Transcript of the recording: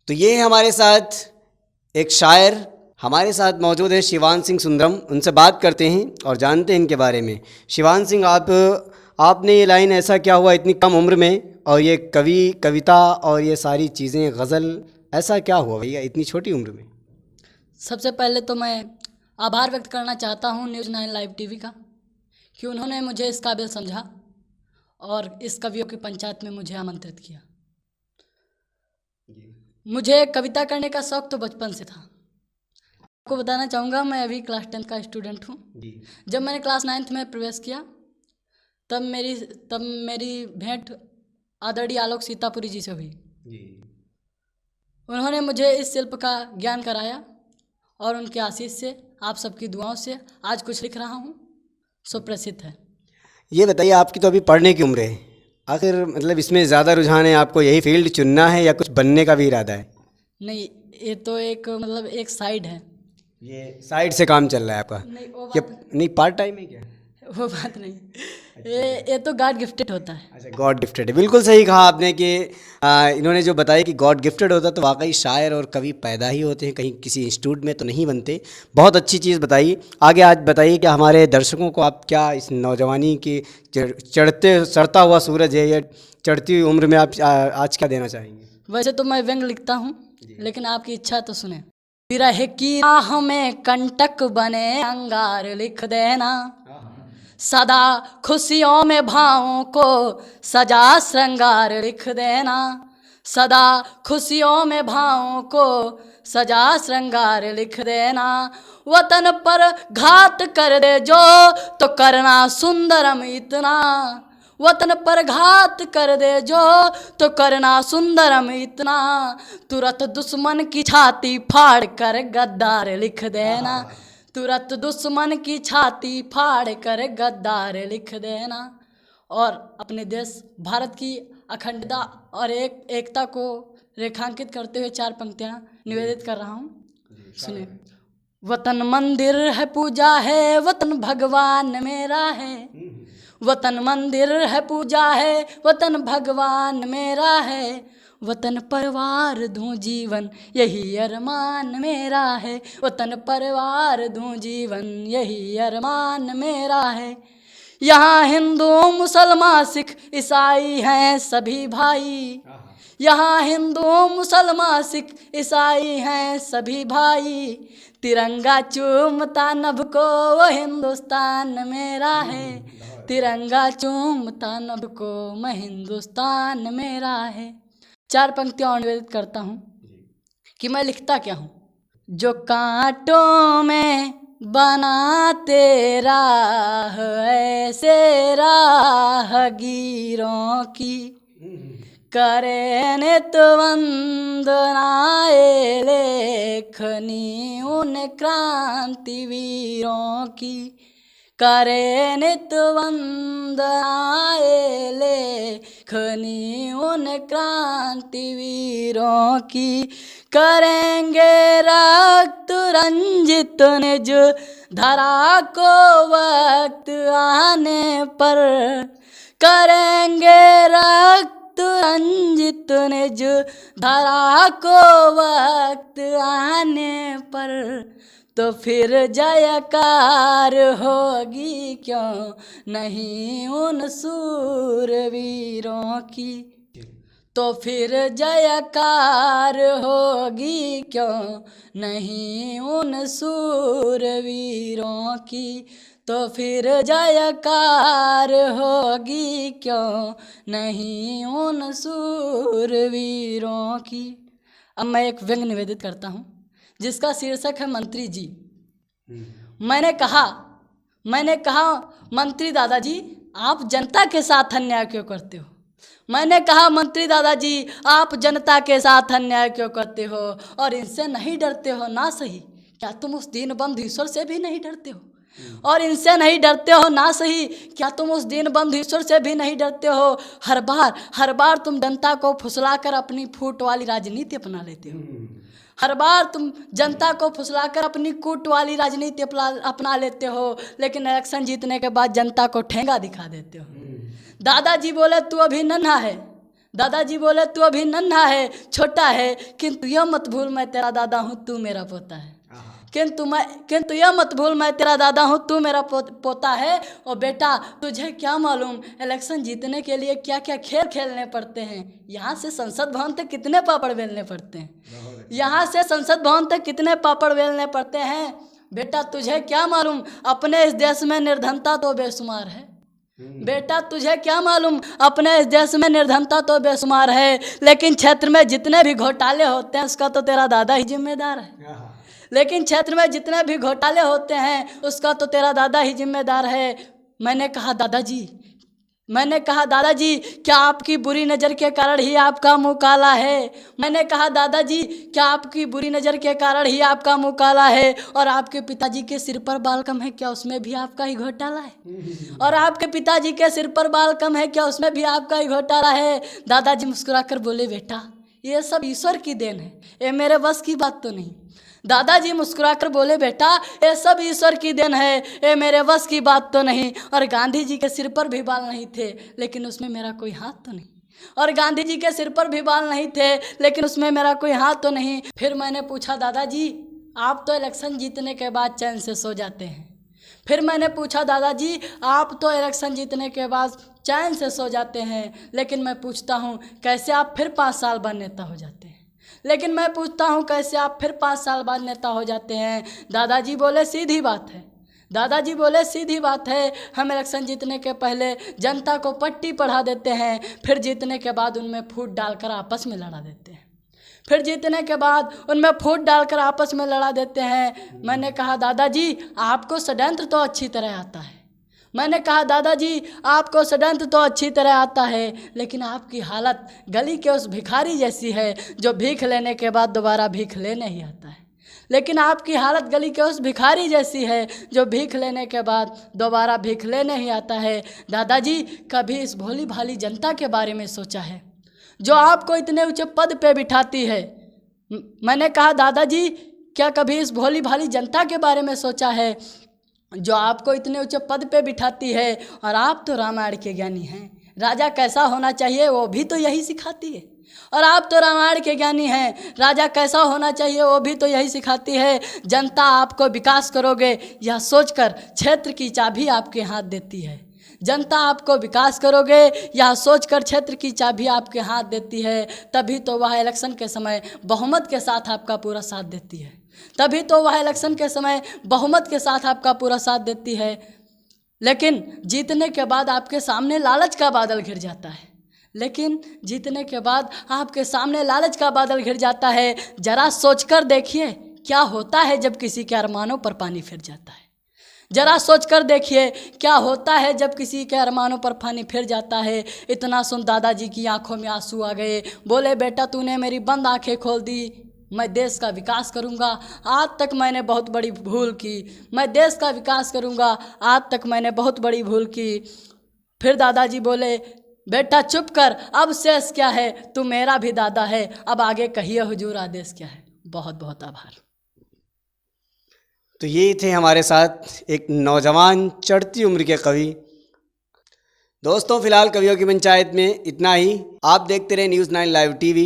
तो ये है हमारे साथ एक शायर हमारे साथ मौजूद हैं, शिवान सिंह सुंदरम। उनसे बात करते हैं और जानते हैं इनके बारे में। शिवान सिंह, आपने ये लाइन ऐसा क्या हुआ इतनी कम उम्र में, और ये कविता और ये सारी चीज़ें, गज़ल, ऐसा क्या हुआ भैया इतनी छोटी उम्र में? सबसे पहले तो मैं आभार व्यक्त करना चाहता हूँ न्यूज़ 9 लाइव टीवी का, कि उन्होंने मुझे इस काबिल समझा और इस कवियों की पंचायत में मुझे आमंत्रित किया। मुझे कविता करने का शौक़ तो बचपन से था। आपको बताना चाहूँगा, मैं अभी क्लास 10 का स्टूडेंट हूँ। जब मैंने क्लास 9th में प्रवेश किया तब मेरी भेंट आदरणीय आलोक सीतापुरी जी से हुई। उन्होंने मुझे इस शिल्प का ज्ञान कराया और उनके आशीष से, आप सबकी दुआओं से आज कुछ लिख रहा हूँ, सुप्रसिद्ध है। ये बताइए, आपकी तो अभी पढ़ने की उम्र है, आखिर मतलब इसमें ज़्यादा रुझान है, आपको यही फील्ड चुनना है या कुछ बनने का भी इरादा है? नहीं, ये तो एक साइड है। ये साइड से काम चल रहा है आपका? नहीं, वो या बात नहीं, पार्ट टाइम है क्या? वो बात नहीं। ये तो गॉड गिफ्टेड होता है। अच्छा, गॉड गिफ्टेड है। बिल्कुल सही कहा आपने कि इन्होंने जो बताया कि गॉड गिफ्टेड होता, तो वाकई शायर और कवि पैदा ही होते हैं, कहीं किसी इंस्टीट्यूट में तो नहीं बनते। बहुत अच्छी चीज़ बताई। आगे आज बताइए कि हमारे दर्शकों को आप क्या इस नौजवानी की चढ़ता हुआ सूरज है या चढ़ती हुई उम्र में आप आज क्या देना चाहेंगे? वैसे तो मैं व्यंग लिखता हूँ, लेकिन आपकी इच्छा तो सुने। विरह की राह में कंटक बने अंगार लिख देना, सदा खुशियों में भावों को सजा श्रृंगार लिख देना, सदा खुशियों में भावों को सजा श्रृंगार लिख देना। वतन पर घात कर दे जो तो करना सुंदरम इतना, वतन पर घात कर दे जो तो करना सुंदरम इतना, तुरंत दुश्मन की छाती फाड़ कर गद्दार लिख देना, तुरंत दुश्मन की छाती फाड़ कर गद्दार लिख देना। और अपने देश भारत की अखंडता और एकता को रेखांकित करते हुए 4 पंक्तियाँ निवेदित कर रहा हूँ, सुने। वतन मंदिर है, पूजा है, वतन भगवान मेरा है, वतन मंदिर है, पूजा है, वतन भगवान मेरा है, वतन परिवार दूं जीवन यही अरमान मेरा है, वतन परिवार दूं जीवन यही अरमान मेरा है। यहाँ हिंदू मुसलमान सिख ईसाई हैं सभी भाई, यहाँ हिंदू मुसलमान सिख ईसाई हैं सभी भाई, तिरंगा चूमता नभ को वो हिंदुस्तान मेरा है, तिरंगा चूमता नभ को मैं हिंदुस्तान मेरा है। 4 पंक्तियाँ और निवेदित करता हूँ कि मैं लिखता क्या हूँ। जो कांटों में बनाते राह ऐसे राहगीरों की, करे नित वंदनाए लेखनी उन क्रांतिवीरों की, करे नित वंदनाए लेखनी उन क्रांतिवीरों की, करेंगे रक्त रंजित निज धरा को वक्त आने पर, करेंगे रक्त रंजित निज धरा को वक्त आने पर, तो फिर जयकार होगी क्यों नहीं उन सूरवीरों की, तो फिर जयकार होगी क्यों नहीं उन सूरवीरों की, तो फिर जयकार होगी क्यों नहीं उन सूरवीरों की। अब मैं एक व्यंग निवेदित करता हूँ जिसका शीर्षक है मंत्री जी। मैंने कहा मंत्री दादाजी, आप जनता के साथ अन्याय क्यों करते हो? मैंने कहा मंत्री दादाजी, आप जनता के साथ अन्याय क्यों करते हो और इनसे नहीं डरते हो? ना सही, क्या तुम उस दीनबंधु ईश्वर से भी नहीं डरते हो? और इनसे नहीं डरते हो? ना सही, क्या तुम उस दीनबंधु ईश्वर से भी नहीं डरते हो? हर बार तुम जनता को फुसलाकर अपनी फूट वाली राजनीति अपना लेते हो, हर बार तुम जनता को फुसलाकर अपनी कूट वाली राजनीति अपना लेते हो, लेकिन इलेक्शन जीतने के बाद जनता को ठेंगा दिखा देते हो। दादाजी बोले तू अभी नन्हा है, दादाजी बोले तू अभी नन्हा है, छोटा है, किंतु यह मत भूल मैं तेरा दादा हूँ, तू मेरा पोता है। किंतु यह मत भूल मैं तेरा दादा हूँ, तू मेरा पोता है। और बेटा तुझे क्या मालूम इलेक्शन जीतने के लिए क्या क्या खेल खेलने पड़ते हैं। यहाँ से संसद भवन तक कितने पापड़ बेलने पड़ते हैं, यहाँ से संसद भवन तक कितने पापड़ बेलने पड़ते हैं। बेटा तुझे क्या मालूम अपने इस देश में निर्धनता तो बेशुमार है। बेटा तुझे क्या मालूम अपने इस देश में निर्धनता तो बेशुमार है, लेकिन क्षेत्र में जितने भी घोटाले होते हैं उसका तो तेरा दादा ही जिम्मेदार है। लेकिन क्षेत्र में जितने भी घोटाले होते हैं उसका तो तेरा दादा ही जिम्मेदार है। मैंने कहा दादाजी क्या आपकी बुरी नज़र के कारण ही आपका मुंह काला है। मैंने कहा दादाजी क्या आपकी बुरी नज़र के कारण ही आपका मुंह काला है। और आपके पिताजी के सिर पर बाल कम है, क्या उसमें भी आपका ही घोटाला है। और आपके पिताजी के सिर पर बाल कम है, क्या उसमें भी आपका ही घोटाला है। दादाजी मुस्कुराकर बोले बेटा ये सब ईश्वर की देन है, ये मेरे बस की बात तो नहीं। दादाजी मुस्कुराकर बोले बेटा ये सब ईश्वर की देन है, ये मेरे बस की बात तो नहीं। और गांधी जी के सिर पर भी बाल नहीं थे, लेकिन उसमें मेरा कोई हाथ तो नहीं। और गांधी जी के सिर पर भी बाल नहीं थे, लेकिन उसमें मेरा कोई हाथ तो नहीं। फिर मैंने पूछा दादाजी आप तो इलेक्शन जीतने के बाद चैन से सो जाते हैं। फिर मैंने पूछा दादाजी आप तो इलेक्शन जीतने के बाद चैन से सो जाते हैं, लेकिन मैं पूछता हूँ कैसे आप फिर 5 साल बाद नेता हो जाते हैं। लेकिन मैं पूछता हूँ कैसे आप फिर 5 साल बाद नेता हो जाते हैं। दादाजी बोले सीधी बात है। दादाजी बोले सीधी बात है, हम इलेक्शन जीतने के पहले जनता को पट्टी पढ़ा देते हैं, फिर जीतने के बाद उनमें फूट डालकर आपस में लड़ा देते हैं। फिर जीतने के बाद उनमें फूट डालकर आपस में लड़ा देते हैं। मैंने कहा दादाजी आपको षड्यंत्र तो अच्छी तरह आता है। मैंने कहा दादाजी आपको षड्यंत्र तो अच्छी तरह आता है, लेकिन आपकी हालत गली के उस भिखारी जैसी है जो भीख लेने के बाद दोबारा भीख लेने ही आता है। लेकिन आपकी हालत गली के उस भिखारी जैसी है जो भीख लेने के बाद दोबारा भीख लेने ही आता है। दादाजी कभी इस भोली भाली जनता के बारे में सोचा है जो आपको इतने ऊंचे पद पे बिठाती है। मैंने कहा दादाजी क्या कभी इस भोली भाली जनता के बारे में सोचा है जो आपको इतने ऊंचे पद पे बिठाती है। और आप तो रामायण के ज्ञानी हैं, राजा कैसा होना चाहिए वो भी तो यही सिखाती है। और आप तो रामायण के ज्ञानी हैं, राजा कैसा होना चाहिए वो भी तो यही सिखाती है। जनता आपको विकास करोगे यह सोचकर क्षेत्र की चाबी आपके हाथ देती है। जनता आपको विकास करोगे यह सोचकर क्षेत्र की चाबी आपके हाथ देती है, तभी तो वह इलेक्शन के समय बहुमत के साथ आपका पूरा साथ देती है। तभी तो वह इलेक्शन के समय बहुमत के साथ आपका पूरा साथ देती है। लेकिन जीतने के बाद आपके सामने लालच का बादल घिर जाता है। लेकिन जीतने के बाद आपके सामने लालच का बादल घिर जाता है। जरा सोचकर देखिए क्या होता है जब किसी के अरमानों पर पानी फिर जाता है। जरा सोचकर देखिए क्या होता है जब किसी के अरमानों पर पानी फिर जाता है। इतना सुन दादाजी की आंखों में आंसू आ गए। बोले बेटा तूने मेरी बंद आंखें खोल दी, मैं देश का विकास करूंगा। आज तक मैंने बहुत बड़ी भूल की, मैं देश का विकास करूंगा। आज तक मैंने बहुत बड़ी भूल की। फिर दादाजी बोले बेटा चुप कर, अब शेष क्या है, तू मेरा भी दादा है, अब आगे कहिए हुजूर आदेश क्या है। बहुत बहुत आभार। तो ये थे हमारे साथ एक नौजवान चढ़ती उम्र के कवि। दोस्तों फिलहाल कवियों की पंचायत में इतना ही। आप देखते रहे न्यूज़ 9 लाइव टीवी।